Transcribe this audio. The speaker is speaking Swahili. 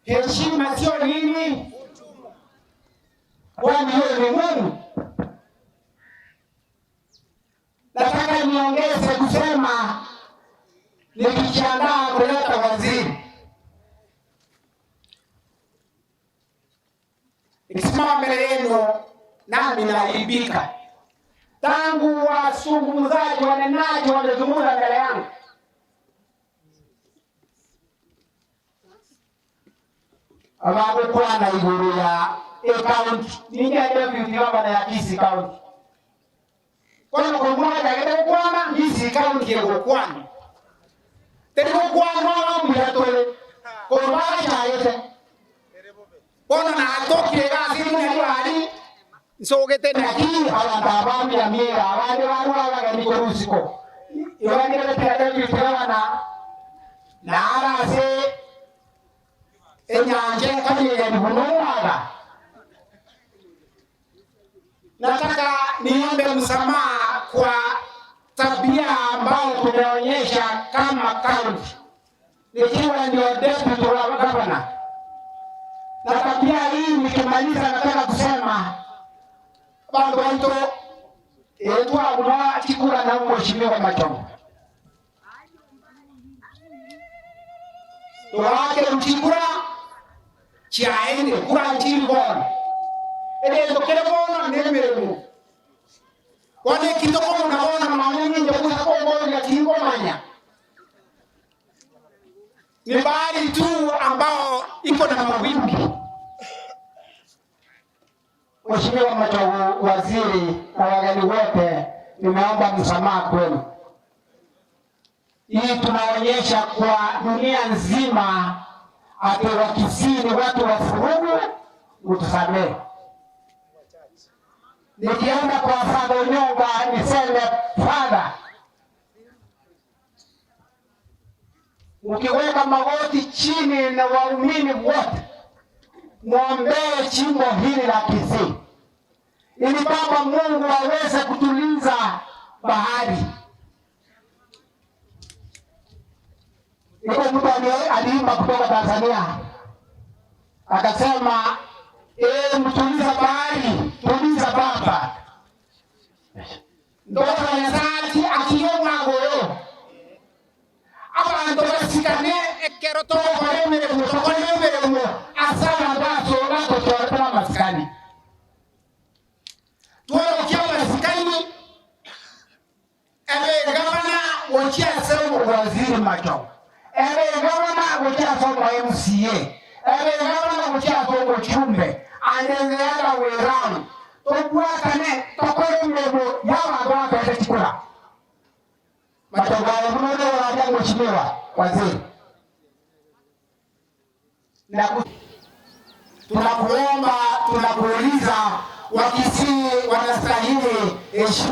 Heshima sio nini? Kwani hiyo ni Mungu? Nataka niongeze kusema nikijiandaa kuleta waziri, nikisimama mbele yenu nami naaibika. Tangu wazungumzaji wanenaji wamezungumza mbele yangu, abagukwana iguru ya county ninja deputy governor ya Kisii county kono kumwaga gede kwana Kisii county ngokwana tero kwana mbiratole ko mara chaite kono na atokire gasi ni ari sogete naki abantaba ya mira abandi bantu abagani korusiko ibandi gete deputy governor na arase enyanje kanyega nibunoaga. Nataka niombe msamaha kwa tabia ambayo tumeonyesha kama kaunti, nikiwa ndio deputy governor. Na tabia hii nikimaliza, nataka kusema bantu etwa una chikura na mheshimiwa Machomba tuwake mchikura chaende kura nchibona ede tokere bona nemeremu kwani kitoko mnaona mnaona nje kwa kongo ya kingo manya ni bahari tu ambao iko na mawimbi. Mheshimiwa Machomba, waziri na wageni wote, nimeomba msamaha kwenu. Hii tunaonyesha kwa dunia nzima ati wa Kisii ni watu wa furugu, utusamehe. Nikienda kwa Father Onyonga niseme Father, ukiweka magoti chini na waumini wote, muombee chimbo hili la Kisii ili Baba Mungu aweze kutuliza bahari. Iko mtu aliimba kutoka Tanzania akasema, mtuliza bahari, tuliza Baba. Ndoto ya sati akiyoma goyo abantu basikane ekero to baremere mu asaba baso bako torata maskani tuoro kia maskani ebe gavana wochia sema waziri Machomba, ebe gavana wochia sema MCA, ebe gavana wochia sema chumbe anaendelea weround tobwakane tokore mlebo yawa baba kwa chakula Machomba mmoja wa mheshimiwa waziri, na tunakuomba tunakuuliza, Wakisii wanastahili heshima.